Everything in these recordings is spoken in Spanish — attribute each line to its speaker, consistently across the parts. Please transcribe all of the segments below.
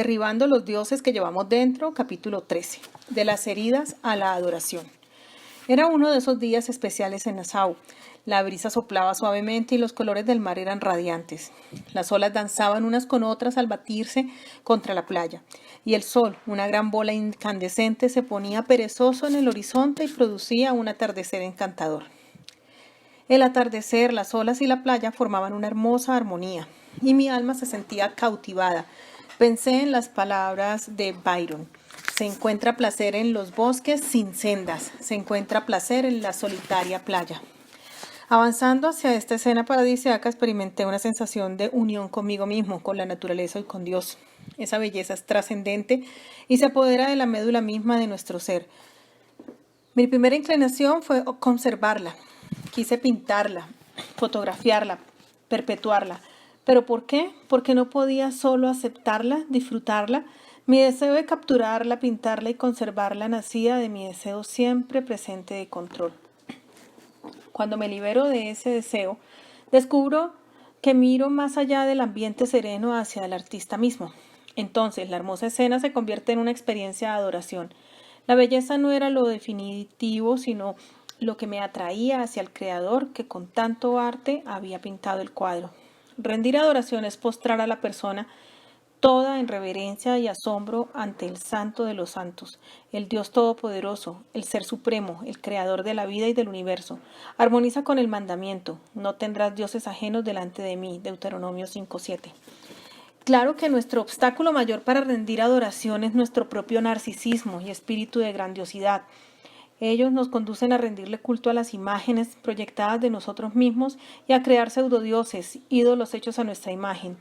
Speaker 1: Derribando los dioses que llevamos dentro, capítulo 13. De las heridas a la adoración. Era uno de esos días especiales en Nassau. La brisa soplaba suavemente y los colores del mar eran radiantes. Las olas danzaban unas con otras al batirse contra la playa. Y el sol, una gran bola incandescente, se ponía perezoso en el horizonte y producía un atardecer encantador. El atardecer, las olas y la playa formaban una hermosa armonía, y mi alma se sentía cautivada. Pensé en las palabras de Byron. Se encuentra placer en los bosques sin sendas, se encuentra placer en la solitaria playa. Avanzando hacia esta escena paradisíaca, experimenté una sensación de unión conmigo mismo, con la naturaleza y con Dios. Esa belleza es trascendente y se apodera de la médula misma de nuestro ser. Mi primera inclinación fue conservarla. Quise pintarla, fotografiarla, perpetuarla. ¿Pero por qué? Porque no podía solo aceptarla, disfrutarla. Mi deseo de capturarla, pintarla y conservarla nacía de mi deseo siempre presente de control. Cuando me libero de ese deseo, descubro que miro más allá del ambiente sereno hacia el artista mismo. Entonces, la hermosa escena se convierte en una experiencia de adoración. La belleza no era lo definitivo, sino lo que me atraía hacia el creador que con tanto arte había pintado el cuadro. Rendir adoración es postrar a la persona toda en reverencia y asombro ante el Santo de los Santos, el Dios Todopoderoso, el Ser Supremo, el Creador de la vida y del universo. Armoniza con el mandamiento: no tendrás dioses ajenos delante de mí, Deuteronomio 5:7. Claro que nuestro obstáculo mayor para rendir adoración es nuestro propio narcisismo y espíritu de grandiosidad. Ellos nos conducen a rendirle culto a las imágenes proyectadas de nosotros mismos y a crear pseudodioses, ídolos hechos a nuestra imagen.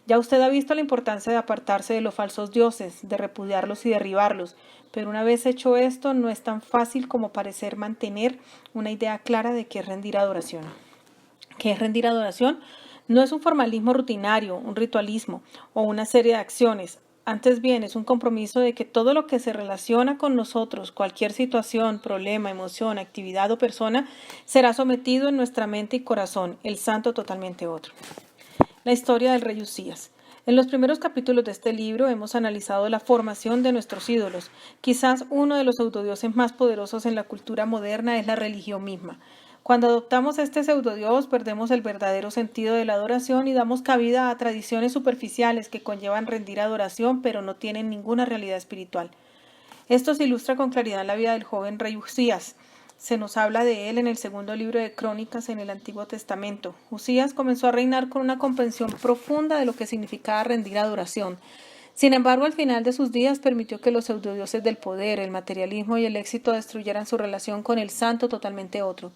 Speaker 1: Ya usted ha visto la importancia de apartarse de los falsos dioses, de repudiarlos y derribarlos, pero una vez hecho esto, no es tan fácil como parecer mantener una idea clara de qué es rendir adoración. ¿Qué es rendir adoración? No es un formalismo rutinario, un ritualismo o una serie de acciones. Antes bien, es un compromiso de que todo lo que se relaciona con nosotros, cualquier situación, problema, emoción, actividad o persona, será sometido en nuestra mente y corazón, el santo totalmente otro. La historia del rey Usías. En los primeros capítulos de este libro hemos analizado la formación de nuestros ídolos. Quizás uno de los pseudodioses más poderosos en la cultura moderna es la religión misma. Cuando adoptamos este pseudodios, perdemos el verdadero sentido de la adoración y damos cabida a tradiciones superficiales que conllevan rendir adoración, pero no tienen ninguna realidad espiritual. Esto se ilustra con claridad en la vida del joven rey Usías. Se nos habla de él en el segundo libro de Crónicas en el Antiguo Testamento. Usías comenzó a reinar con una comprensión profunda de lo que significaba rendir adoración. Sin embargo, al final de sus días permitió que los pseudodioses del poder, el materialismo y el éxito destruyeran su relación con el santo totalmente otro.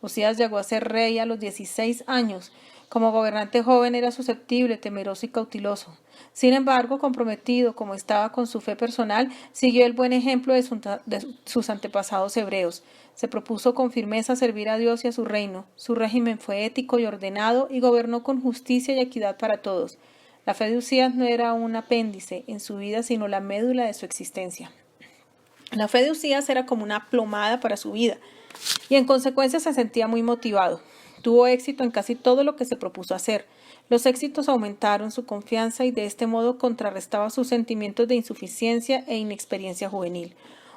Speaker 1: Usías llegó a ser rey a los 16 años. Como gobernante joven era susceptible, temeroso y cauteloso. Sin embargo, comprometido como estaba con su fe personal, siguió el buen ejemplo de sus antepasados hebreos. Se propuso con firmeza servir a Dios y a su reino. Su régimen fue ético y ordenado y gobernó con justicia y equidad para todos. La fe de Usías no era un apéndice en su vida, sino la médula de su existencia. La fe de Usías era como una plomada para su vida y en consecuencia se sentía muy motivado. Tuvo éxito en casi todo lo que se propuso hacer. Los éxitos aumentaron su confianza y de este modo contrarrestaba sus sentimientos de insuficiencia e inexperiencia juvenil.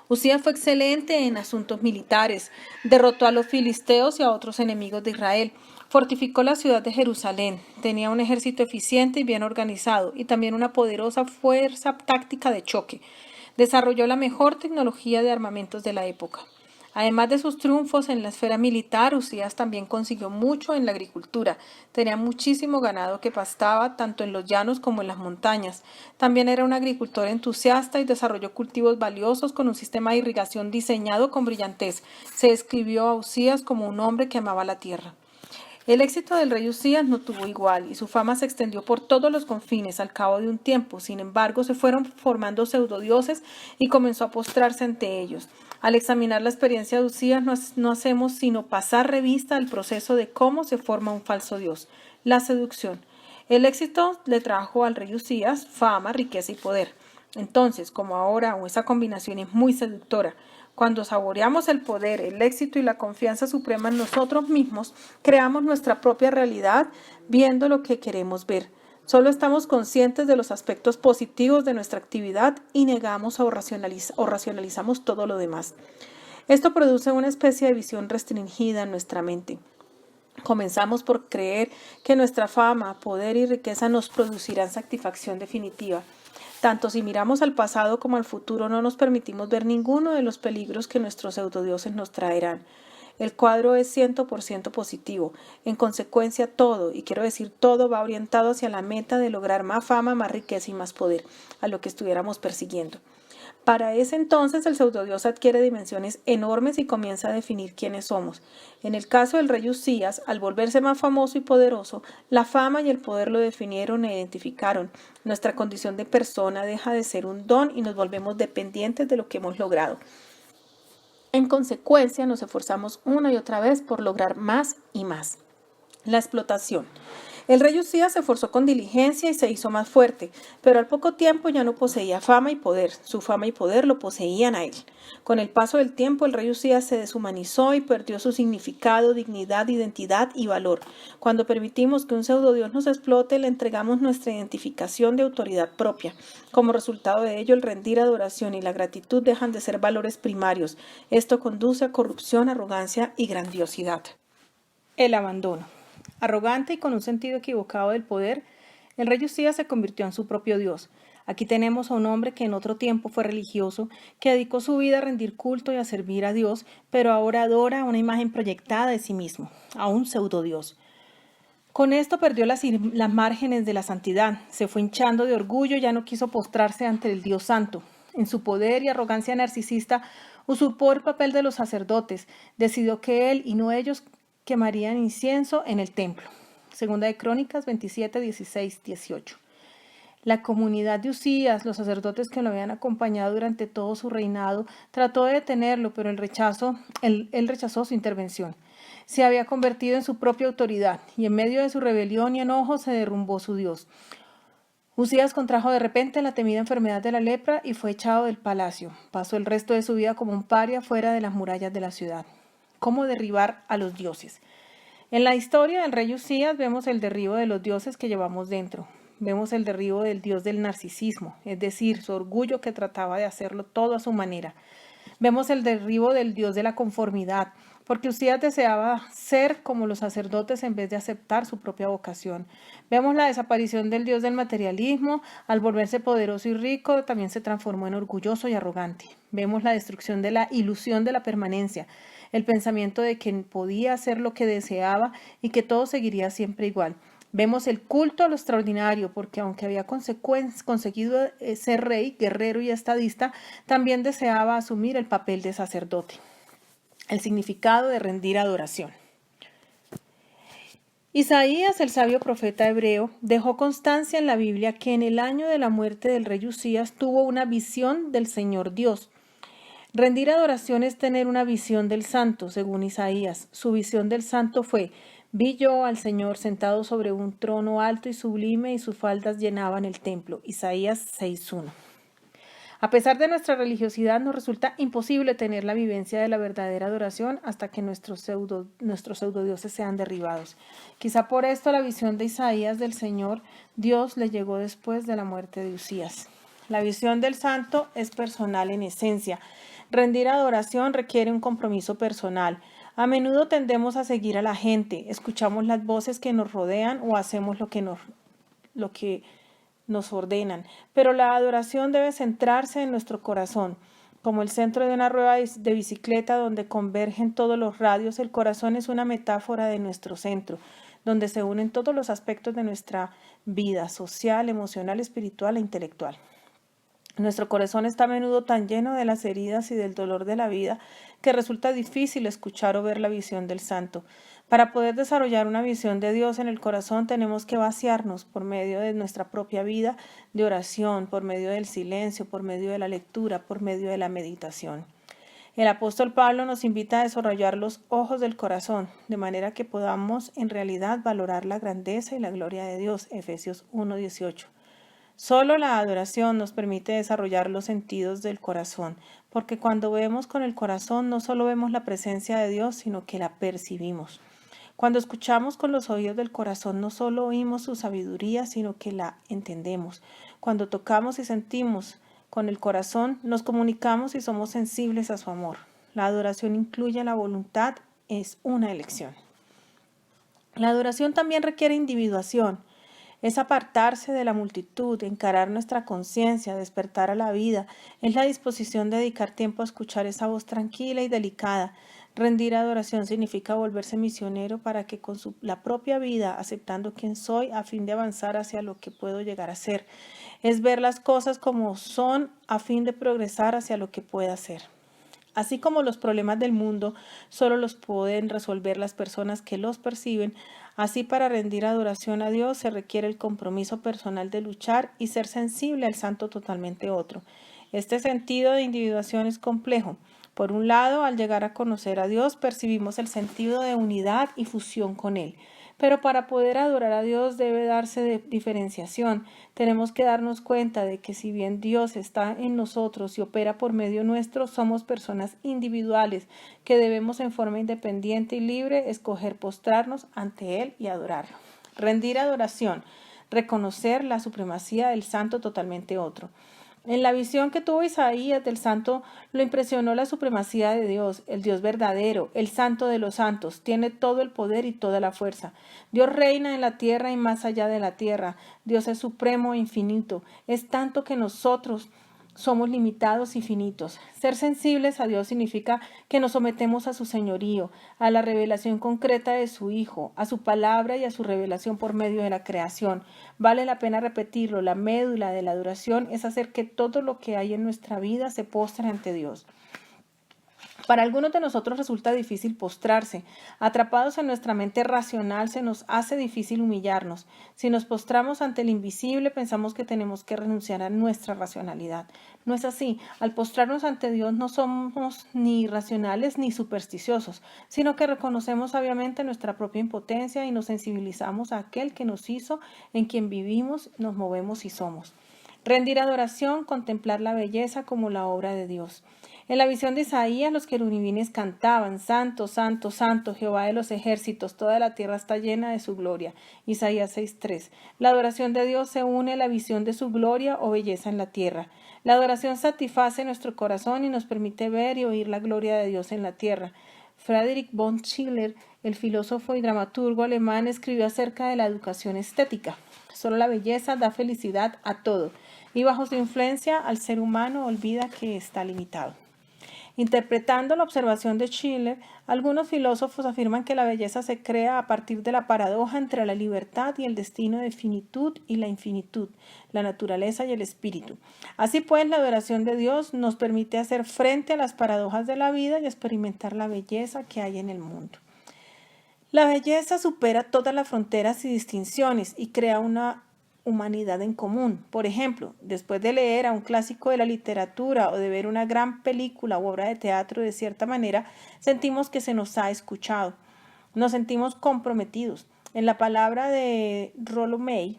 Speaker 1: Usías fue excelente en asuntos militares, derrotó a los filisteos y a otros enemigos de Israel, fortificó la ciudad de Jerusalén, tenía un ejército eficiente y bien organizado y también una poderosa fuerza táctica de choque. Desarrolló la mejor tecnología de armamentos de la época. Además de sus triunfos en la esfera militar, Usías también consiguió mucho en la agricultura. Tenía muchísimo ganado que pastaba tanto en los llanos como en las montañas. También era un agricultor entusiasta y desarrolló cultivos valiosos con un sistema de irrigación diseñado con brillantez. Se describió a Usías como un hombre que amaba la tierra. El éxito del rey Usías no tuvo igual y su fama se extendió por todos los confines al cabo de un tiempo. Sin embargo, se fueron formando pseudodioses y comenzó a postrarse ante ellos. Al examinar la experiencia de Usías no hacemos sino pasar revista al proceso de cómo se forma un falso dios, la seducción. El éxito le trajo al rey Usías fama, riqueza y poder. Entonces, como ahora, esa combinación es muy seductora. Cuando saboreamos el poder, el éxito y la confianza suprema en nosotros mismos, creamos nuestra propia realidad viendo lo que queremos ver. Solo estamos conscientes de los aspectos positivos de nuestra actividad y negamos o racionalizamos todo lo demás. Esto produce una especie de visión restringida en nuestra mente. Comenzamos por creer que nuestra fama, poder y riqueza nos producirán satisfacción definitiva. Tanto si miramos al pasado como al futuro, no nos permitimos ver ninguno de los peligros que nuestros pseudodioses nos traerán. El cuadro es 100% positivo. En consecuencia, todo, y quiero decir todo, va orientado hacia la meta de lograr más fama, más riqueza y más poder, a lo que estuviéramos persiguiendo. Para ese entonces el pseudodios adquiere dimensiones enormes y comienza a definir quiénes somos. En el caso del rey Usías, al volverse más famoso y poderoso, la fama y el poder lo definieron e identificaron. Nuestra condición de persona deja de ser un don y nos volvemos dependientes de lo que hemos logrado. En consecuencia, nos esforzamos una y otra vez por lograr más y más. La explotación. El rey Usías se esforzó con diligencia y se hizo más fuerte, pero al poco tiempo ya no poseía fama y poder. Su fama y poder lo poseían a él. Con el paso del tiempo, el rey Usías se deshumanizó y perdió su significado, dignidad, identidad y valor. Cuando permitimos que un pseudodios nos explote, le entregamos nuestra identificación de autoridad propia. Como resultado de ello, el rendir adoración y la gratitud dejan de ser valores primarios. Esto conduce a corrupción, arrogancia y grandiosidad. El abandono. Arrogante y con un sentido equivocado del poder, el rey Usías se convirtió en su propio Dios. Aquí tenemos a un hombre que en otro tiempo fue religioso, que dedicó su vida a rendir culto y a servir a Dios, pero ahora adora a una imagen proyectada de sí mismo, a un pseudodios. Con esto perdió las márgenes de la santidad, se fue hinchando de orgullo, ya no quiso postrarse ante el Dios santo. En su poder y arrogancia narcisista, usurpó el papel de los sacerdotes, decidió que él y no ellos quemarían incienso en el templo. Segunda de Crónicas 27, 16, 18. La comunidad de Usías, los sacerdotes que lo habían acompañado durante todo su reinado, trató de detenerlo, pero él rechazó su intervención. Se había convertido en su propia autoridad y en medio de su rebelión y enojo se derrumbó su Dios. Usías contrajo de repente la temida enfermedad de la lepra y fue echado del palacio. Pasó el resto de su vida como un paria fuera de las murallas de la ciudad. ¿Cómo derribar a los dioses? En la historia del rey Usías vemos el derribo de los dioses que llevamos dentro. Vemos el derribo del dios del narcisismo, es decir, su orgullo que trataba de hacerlo todo a su manera. Vemos el derribo del dios de la conformidad, porque Usías deseaba ser como los sacerdotes en vez de aceptar su propia vocación. Vemos la desaparición del dios del materialismo, al volverse poderoso y rico, también se transformó en orgulloso y arrogante. Vemos la destrucción de la ilusión de la permanencia, el pensamiento de que podía hacer lo que deseaba y que todo seguiría siempre igual. Vemos el culto a lo extraordinario, porque aunque había conseguido ser rey, guerrero y estadista, también deseaba asumir el papel de sacerdote. El significado de rendir adoración. Isaías, el sabio profeta hebreo, dejó constancia en la Biblia que en el año de la muerte del rey Usías tuvo una visión del Señor Dios. Rendir adoración es tener una visión del santo, según Isaías. Su visión del santo fue: vi yo al Señor sentado sobre un trono alto y sublime y sus faldas llenaban el templo. Isaías 6:1. A pesar de nuestra religiosidad, nos resulta imposible tener la vivencia de la verdadera adoración hasta que nuestros pseudodioses sean derribados. Quizá por esto la visión de Isaías del Señor Dios le llegó después de la muerte de Usías. La visión del santo es personal en esencia. Rendir adoración requiere un compromiso personal. A menudo tendemos a seguir a la gente, escuchamos las voces que nos rodean o hacemos lo que nos ordenan, pero la adoración debe centrarse en nuestro corazón. Como el centro de una rueda de bicicleta donde convergen todos los radios, el corazón es una metáfora de nuestro centro, donde se unen todos los aspectos de nuestra vida social, emocional, espiritual e intelectual. Nuestro corazón está a menudo tan lleno de las heridas y del dolor de la vida que resulta difícil escuchar o ver la visión del santo. Para poder desarrollar una visión de Dios en el corazón tenemos que vaciarnos por medio de nuestra propia vida de oración, por medio del silencio, por medio de la lectura, por medio de la meditación. El apóstol Pablo nos invita a desarrollar los ojos del corazón, de manera que podamos en realidad valorar la grandeza y la gloria de Dios. Efesios 1:18. Solo la adoración nos permite desarrollar los sentidos del corazón, porque cuando vemos con el corazón no solo vemos la presencia de Dios, sino que la percibimos. Cuando escuchamos con los oídos del corazón, no solo oímos su sabiduría, sino que la entendemos. Cuando tocamos y sentimos con el corazón, nos comunicamos y somos sensibles a su amor. La adoración incluye la voluntad, es una elección. La adoración también requiere individuación. Es apartarse de la multitud, encarar nuestra conciencia, despertar a la vida. Es la disposición de dedicar tiempo a escuchar esa voz tranquila y delicada. Rendir adoración significa volverse misionero para que con la propia vida, aceptando quién soy, a fin de avanzar hacia lo que puedo llegar a ser. Es ver las cosas como son a fin de progresar hacia lo que pueda ser. Así como los problemas del mundo solo los pueden resolver las personas que los perciben, así para rendir adoración a Dios se requiere el compromiso personal de luchar y ser sensible al santo totalmente otro. Este sentido de individuación es complejo. Por un lado, al llegar a conocer a Dios, percibimos el sentido de unidad y fusión con Él. Pero para poder adorar a Dios debe darse de diferenciación. Tenemos que darnos cuenta de que si bien Dios está en nosotros y opera por medio nuestro, somos personas individuales que debemos en forma independiente y libre escoger postrarnos ante Él y adorarlo. Rendir adoración, reconocer la supremacía del santo totalmente otro. En la visión que tuvo Isaías del santo lo impresionó la supremacía de Dios, el Dios verdadero, el santo de los santos, tiene todo el poder y toda la fuerza. Dios reina en la tierra y más allá de la tierra. Dios es supremo e infinito. Es tanto que nosotros somos limitados y finitos. Ser sensibles a Dios significa que nos sometemos a su señorío, a la revelación concreta de su Hijo, a su palabra y a su revelación por medio de la creación. Vale la pena repetirlo, la médula de la adoración es hacer que todo lo que hay en nuestra vida se postre ante Dios. Para algunos de nosotros resulta difícil postrarse. Atrapados en nuestra mente racional se nos hace difícil humillarnos. Si nos postramos ante el invisible, pensamos que tenemos que renunciar a nuestra racionalidad. No es así. Al postrarnos ante Dios no somos ni irracionales ni supersticiosos, sino que reconocemos sabiamente nuestra propia impotencia y nos sensibilizamos a aquel que nos hizo, en quien vivimos, nos movemos y somos. Rendir adoración, contemplar la belleza como la obra de Dios. En la visión de Isaías, los querubines cantaban, Santo, Santo, Santo, Jehová de los ejércitos, toda la tierra está llena de su gloria. Isaías 6:3. La adoración de Dios se une a la visión de su gloria o belleza en la tierra. La adoración satisface nuestro corazón y nos permite ver y oír la gloria de Dios en la tierra. Friedrich von Schiller, el filósofo y dramaturgo alemán, escribió acerca de la educación estética. Solo la belleza da felicidad a todo, y bajo su influencia al ser humano olvida que está limitado. Interpretando la observación de Schiller, algunos filósofos afirman que la belleza se crea a partir de la paradoja entre la libertad y el destino de finitud y la infinitud, la naturaleza y el espíritu. Así pues, la adoración de Dios nos permite hacer frente a las paradojas de la vida y experimentar la belleza que hay en el mundo. La belleza supera todas las fronteras y distinciones y crea una humanidad en común. Por ejemplo, después de leer a un clásico de la literatura o de ver una gran película u obra de teatro, de cierta manera, sentimos que se nos ha escuchado. Nos sentimos comprometidos. En la palabra de Rollo May,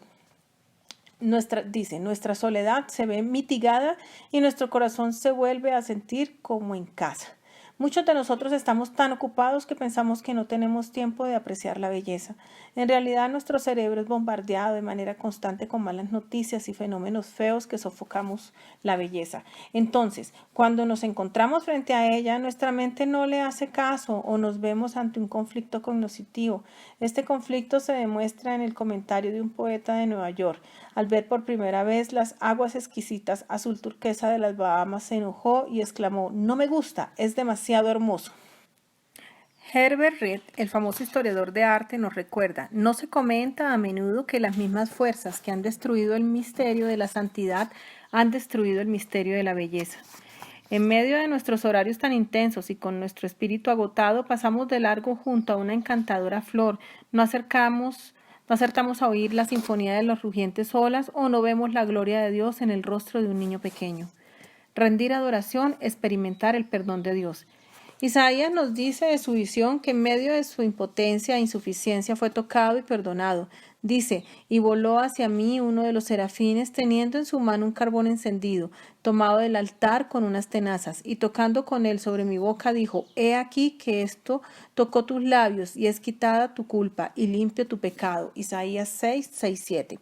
Speaker 1: nuestra soledad se ve mitigada y nuestro corazón se vuelve a sentir como en casa. Muchos de nosotros estamos tan ocupados que pensamos que no tenemos tiempo de apreciar la belleza. En realidad, nuestro cerebro es bombardeado de manera constante con malas noticias y fenómenos feos que sofocamos la belleza. Entonces, cuando nos encontramos frente a ella, nuestra mente no le hace caso o nos vemos ante un conflicto cognitivo. Este conflicto se demuestra en el comentario de un poeta de Nueva York. Al ver por primera vez las aguas exquisitas azul turquesa de las Bahamas, se enojó y exclamó: "No me gusta, es demasiado hermoso". Herbert Reed, el famoso historiador de arte, nos recuerda: no se comenta a menudo que las mismas fuerzas que han destruido el misterio de la santidad han destruido el misterio de la belleza. En medio de nuestros horarios tan intensos y con nuestro espíritu agotado, pasamos de largo junto a una encantadora flor, no acertamos a oír la sinfonía de las rugientes olas o no vemos la gloria de Dios en el rostro de un niño pequeño. Rendir adoración, experimentar el perdón de Dios. Isaías nos dice de su visión que en medio de su impotencia e insuficiencia fue tocado y perdonado. Dice, y voló hacia mí uno de los serafines, teniendo en su mano un carbón encendido, tomado del altar con unas tenazas, y tocando con él sobre mi boca, dijo, he aquí que esto tocó tus labios, y es quitada tu culpa, y limpio tu pecado. Isaías 6:7.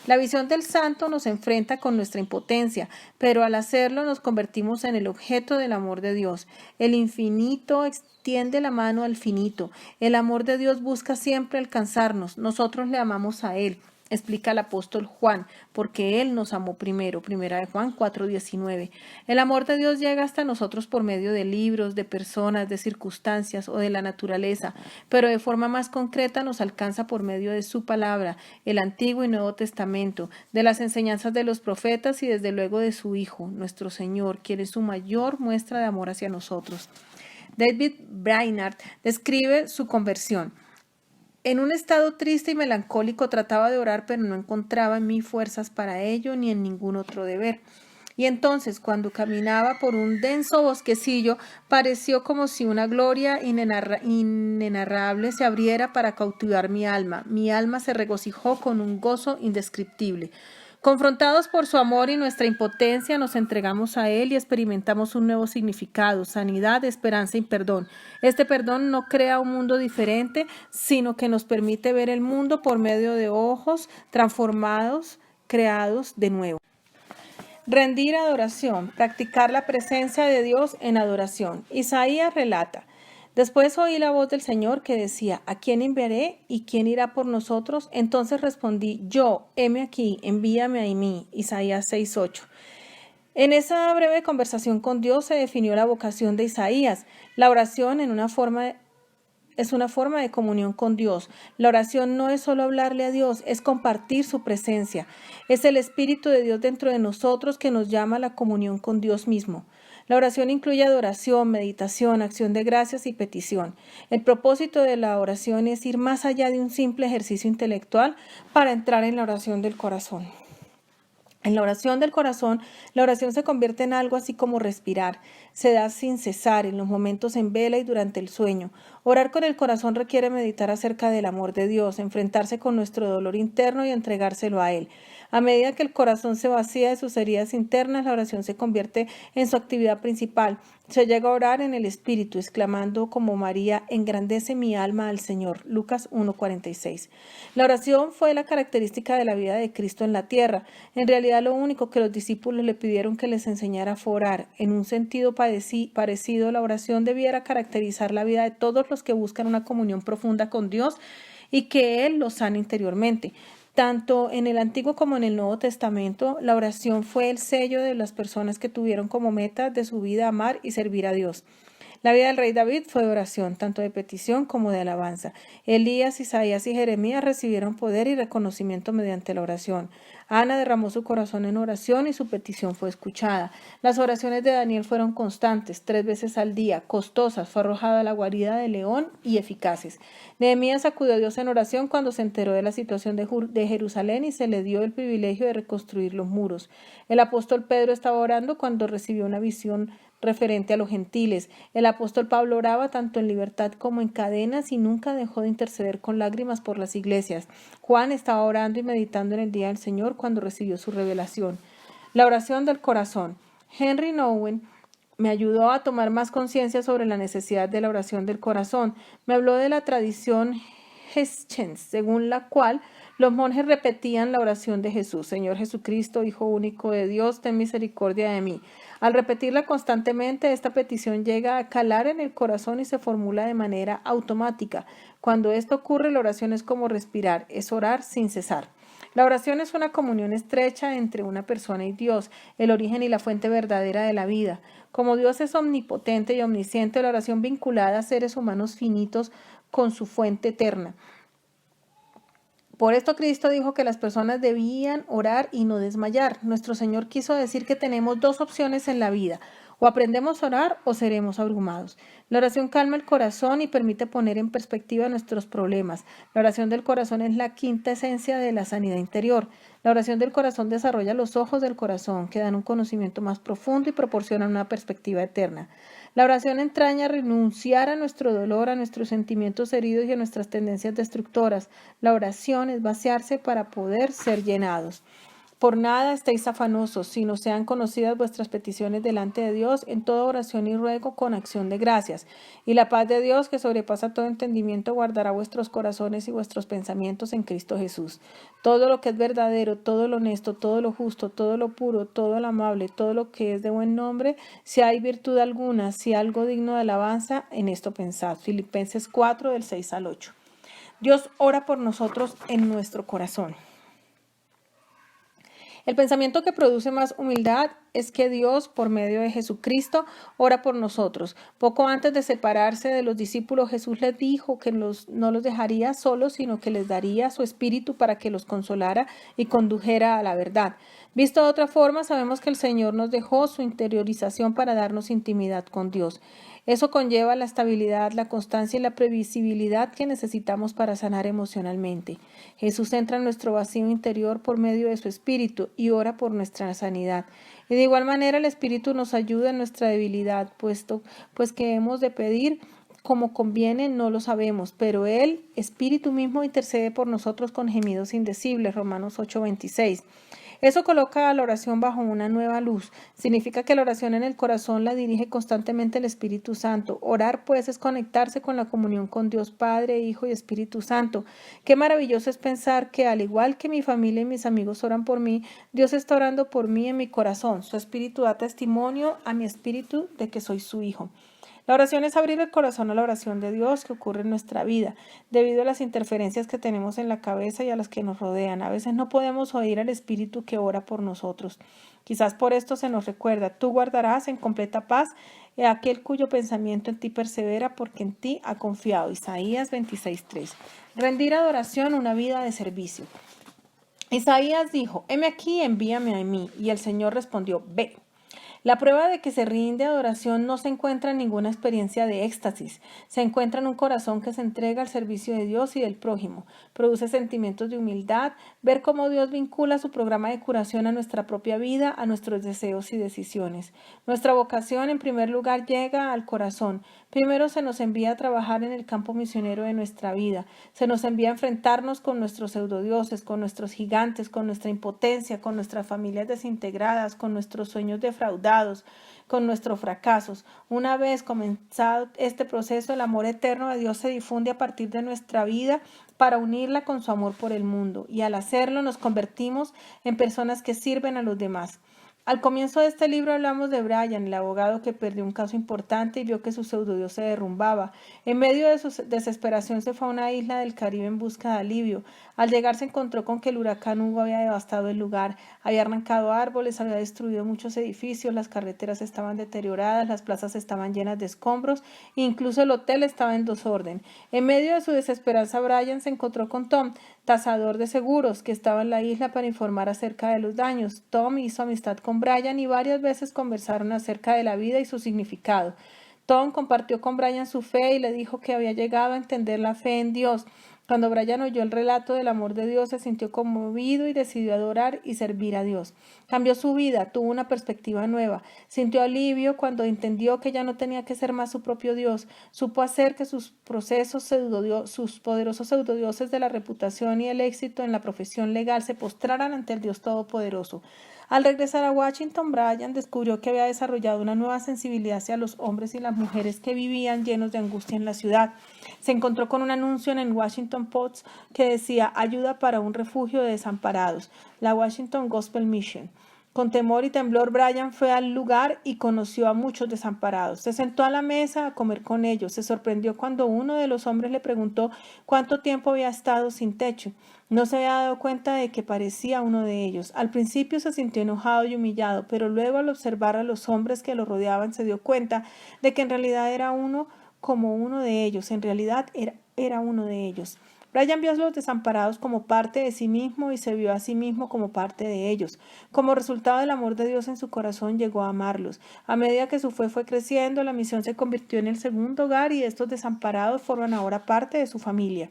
Speaker 1: La visión del santo nos enfrenta con nuestra impotencia, pero al hacerlo nos convertimos en el objeto del amor de Dios. El infinito extiende la mano al finito. El amor de Dios busca siempre alcanzarnos. Nosotros le amamos a Él. Explica el apóstol Juan, porque Él nos amó primero. Primera de Juan 4:19. El amor de Dios llega hasta nosotros por medio de libros, de personas, de circunstancias o de la naturaleza, pero de forma más concreta nos alcanza por medio de su palabra, el Antiguo y Nuevo Testamento, de las enseñanzas de los profetas y desde luego de su Hijo, nuestro Señor, quien es su mayor muestra de amor hacia nosotros. David Brainerd describe su conversión. En un estado triste y melancólico trataba de orar, pero no encontraba en mí fuerzas para ello ni en ningún otro deber. Y entonces, cuando caminaba por un denso bosquecillo, pareció como si una gloria inenarrable se abriera para cautivar mi alma. Mi alma se regocijó con un gozo indescriptible. Confrontados por su amor y nuestra impotencia, nos entregamos a Él y experimentamos un nuevo significado, sanidad, esperanza y perdón. Este perdón no crea un mundo diferente, sino que nos permite ver el mundo por medio de ojos transformados, creados de nuevo. Rendir adoración, practicar la presencia de Dios en adoración. Isaías relata, después oí la voz del Señor que decía, ¿a quién enviaré y quién irá por nosotros? Entonces respondí, yo, heme aquí, envíame a mí. Isaías 6:8. En esa breve conversación con Dios se definió la vocación de Isaías. La oración es una forma de comunión con Dios. La oración no es solo hablarle a Dios, es compartir su presencia. Es el Espíritu de Dios dentro de nosotros que nos llama a la comunión con Dios mismo. La oración incluye adoración, meditación, acción de gracias y petición. El propósito de la oración es ir más allá de un simple ejercicio intelectual para entrar en la oración del corazón. En la oración del corazón, la oración se convierte en algo así como respirar. Se da sin cesar, en los momentos en vela y durante el sueño. Orar con el corazón requiere meditar acerca del amor de Dios, enfrentarse con nuestro dolor interno y entregárselo a Él. A medida que el corazón se vacía de sus heridas internas, la oración se convierte en su actividad principal. Se llega a orar en el Espíritu, exclamando como María, engrandece mi alma al Señor. Lucas 1:46. La oración fue la característica de la vida de Cristo en la tierra. En realidad, lo único que los discípulos le pidieron que les enseñara fue orar. En un sentido parecido, la oración debiera caracterizar la vida de todos los que buscan una comunión profunda con Dios y que Él los sane interiormente. Tanto en el Antiguo como en el Nuevo Testamento, la oración fue el sello de las personas que tuvieron como meta de su vida amar y servir a Dios. La vida del rey David fue de oración, tanto de petición como de alabanza. Elías, Isaías y Jeremías recibieron poder y reconocimiento mediante la oración. Ana derramó su corazón en oración y su petición fue escuchada. Las oraciones de Daniel fueron constantes, 3 veces al día, costosas, fue arrojado a la guarida del león y eficaces. Nehemías acudió a Dios en oración cuando se enteró de la situación de Jerusalén y se le dio el privilegio de reconstruir los muros. El apóstol Pedro estaba orando cuando recibió una visión referente a los gentiles. El apóstol Pablo oraba tanto en libertad como en cadenas y nunca dejó de interceder con lágrimas por las iglesias. Juan estaba orando y meditando en el día del Señor cuando recibió su revelación. La oración del corazón. Henry Nouwen me ayudó a tomar más conciencia sobre la necesidad de la oración del corazón. Me habló de la tradición Hessian, según la cual los monjes repetían la oración de Jesús: Señor Jesucristo, Hijo único de Dios, ten misericordia de mí. Al repetirla constantemente, esta petición llega a calar en el corazón y se formula de manera automática. Cuando esto ocurre, la oración es como respirar, es orar sin cesar. La oración es una comunión estrecha entre una persona y Dios, el origen y la fuente verdadera de la vida. Como Dios es omnipotente y omnisciente, la oración vinculada a seres humanos finitos con su fuente eterna. Por esto Cristo dijo que las personas debían orar y no desmayar. Nuestro Señor quiso decir que tenemos 2 opciones en la vida: O aprendemos a orar o seremos abrumados. La oración calma el corazón y permite poner en perspectiva nuestros problemas. La oración del corazón es la quinta esencia de la sanidad interior. La oración del corazón desarrolla los ojos del corazón, que dan un conocimiento más profundo y proporcionan una perspectiva eterna. La oración entraña renunciar a nuestro dolor, a nuestros sentimientos heridos y a nuestras tendencias destructoras. La oración es vaciarse para poder ser llenados. Por nada estéis afanosos, sino sean conocidas vuestras peticiones delante de Dios en toda oración y ruego con acción de gracias. Y la paz de Dios, que sobrepasa todo entendimiento, guardará vuestros corazones y vuestros pensamientos en Cristo Jesús. Todo lo que es verdadero, todo lo honesto, todo lo justo, todo lo puro, todo lo amable, todo lo que es de buen nombre, si hay virtud alguna, si algo digno de alabanza, en esto pensad. Filipenses 4, del 6 al 8. Dios ora por nosotros en nuestro corazón. El pensamiento que produce más humildad es que Dios, por medio de Jesucristo, ora por nosotros. Poco antes de separarse de los discípulos, Jesús les dijo que no los dejaría solos, sino que les daría su espíritu para que los consolara y condujera a la verdad. Visto de otra forma, sabemos que el Señor nos dejó su interiorización para darnos intimidad con Dios. Eso conlleva la estabilidad, la constancia y la previsibilidad que necesitamos para sanar emocionalmente. Jesús entra en nuestro vacío interior por medio de su Espíritu y ora por nuestra sanidad. Y de igual manera el Espíritu nos ayuda en nuestra debilidad, pues que hemos de pedir como conviene no lo sabemos, pero Él, Espíritu mismo, intercede por nosotros con gemidos indecibles. Romanos 8:26. Eso coloca a la oración bajo una nueva luz. Significa que la oración en el corazón la dirige constantemente el Espíritu Santo. Orar, pues, es conectarse con la comunión con Dios Padre, Hijo y Espíritu Santo. Qué maravilloso es pensar que, al igual que mi familia y mis amigos oran por mí, Dios está orando por mí en mi corazón. Su Espíritu da testimonio a mi espíritu de que soy su hijo. La oración es abrir el corazón a la oración de Dios que ocurre en nuestra vida, debido a las interferencias que tenemos en la cabeza y a las que nos rodean. A veces no podemos oír al Espíritu que ora por nosotros. Quizás por esto se nos recuerda: tú guardarás en completa paz a aquel cuyo pensamiento en ti persevera, porque en ti ha confiado. Isaías 26:3. Rendir adoración, una vida de servicio. Isaías dijo: heme aquí, envíame a mí. Y el Señor respondió: ve. La prueba de que se rinde adoración no se encuentra en ninguna experiencia de éxtasis, se encuentra en un corazón que se entrega al servicio de Dios y del prójimo. Produce sentimientos de humildad, ver cómo Dios vincula su programa de curación a nuestra propia vida, a nuestros deseos y decisiones. Nuestra vocación, en primer lugar, llega al corazón. Primero se nos envía a trabajar en el campo misionero de nuestra vida. Se nos envía a enfrentarnos con nuestros pseudodioses, con nuestros gigantes, con nuestra impotencia, con nuestras familias desintegradas, con nuestros sueños defraudados, con nuestros fracasos. Una vez comenzado este proceso, el amor eterno de Dios se difunde a partir de nuestra vida para unirla con su amor por el mundo. Y al hacerlo nos convertimos en personas que sirven a los demás. Al comienzo de este libro hablamos de Brian, el abogado que perdió un caso importante y vio que su pseudodios se derrumbaba. En medio de su desesperación se fue a una isla del Caribe en busca de alivio. Al llegar se encontró con que el huracán Hugo había devastado el lugar, había arrancado árboles, había destruido muchos edificios, las carreteras estaban deterioradas, las plazas estaban llenas de escombros, e incluso el hotel estaba en desorden. En medio de su desesperanza, Brian se encontró con Tom, tasador de seguros, que estaba en la isla para informar acerca de los daños. Tom hizo amistad con Brian y varias veces conversaron acerca de la vida y su significado. Tom compartió con Brian su fe y le dijo que había llegado a entender la fe en Dios. Cuando Brian oyó el relato del amor de Dios, se sintió conmovido y decidió adorar y servir a Dios. Cambió su vida, tuvo una perspectiva nueva. Sintió alivio cuando entendió que ya no tenía que ser más su propio Dios. Supo hacer que sus poderosos pseudodioses de la reputación y el éxito en la profesión legal se postraran ante el Dios Todopoderoso. Al regresar a Washington, Brian descubrió que había desarrollado una nueva sensibilidad hacia los hombres y las mujeres que vivían llenos de angustia en la ciudad. Se encontró con un anuncio en el Washington Post que decía: ayuda para un refugio de desamparados, la Washington Gospel Mission. Con temor y temblor, Brian fue al lugar y conoció a muchos desamparados. Se sentó a la mesa a comer con ellos. Se sorprendió cuando uno de los hombres le preguntó cuánto tiempo había estado sin techo. No se había dado cuenta de que parecía uno de ellos. Al principio se sintió enojado y humillado, pero luego, al observar a los hombres que lo rodeaban, se dio cuenta de que en realidad era uno como uno de ellos. En realidad era uno de ellos. Brian vio a los desamparados como parte de sí mismo y se vio a sí mismo como parte de ellos. Como resultado del amor de Dios en su corazón, llegó a amarlos. A medida que su fe fue creciendo, la misión se convirtió en el segundo hogar y estos desamparados forman ahora parte de su familia.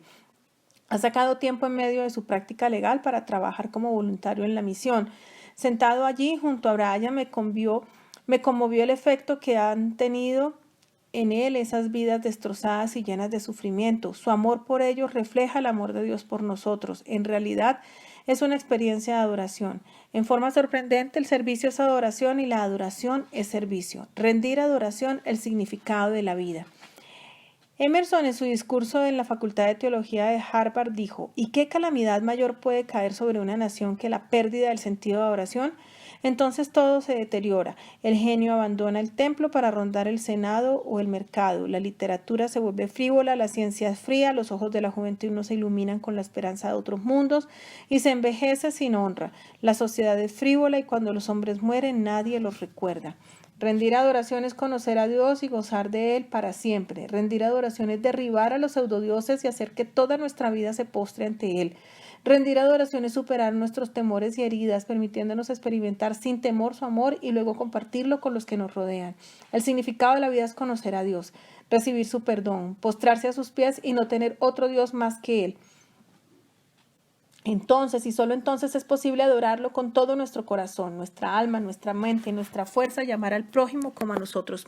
Speaker 1: Ha sacado tiempo en medio de su práctica legal para trabajar como voluntario en la misión. Sentado allí junto a Brian me conmovió el efecto que han tenido en él esas vidas destrozadas y llenas de sufrimiento. Su amor por ellos refleja el amor de Dios por nosotros. En realidad es una experiencia de adoración. En forma sorprendente, el servicio es adoración y la adoración es servicio. Rendir adoración, el significado de la vida. Emerson, en su discurso en la Facultad de Teología de Harvard, dijo: ¿y qué calamidad mayor puede caer sobre una nación que la pérdida del sentido de adoración? Entonces todo se deteriora. El genio abandona el templo para rondar el Senado o el mercado. La literatura se vuelve frívola, la ciencia es fría, los ojos de la juventud no se iluminan con la esperanza de otros mundos y se envejece sin honra. La sociedad es frívola y cuando los hombres mueren nadie los recuerda. Rendir adoración es conocer a Dios y gozar de Él para siempre. Rendir adoración es derribar a los pseudodioses y hacer que toda nuestra vida se postre ante Él. Rendir adoración es superar nuestros temores y heridas, permitiéndonos experimentar sin temor su amor y luego compartirlo con los que nos rodean. El significado de la vida es conocer a Dios, recibir su perdón, postrarse a sus pies y no tener otro Dios más que Él. Entonces, y solo entonces es posible adorarlo con todo nuestro corazón, nuestra alma, nuestra mente, nuestra fuerza y amar al prójimo como a nosotros mismos.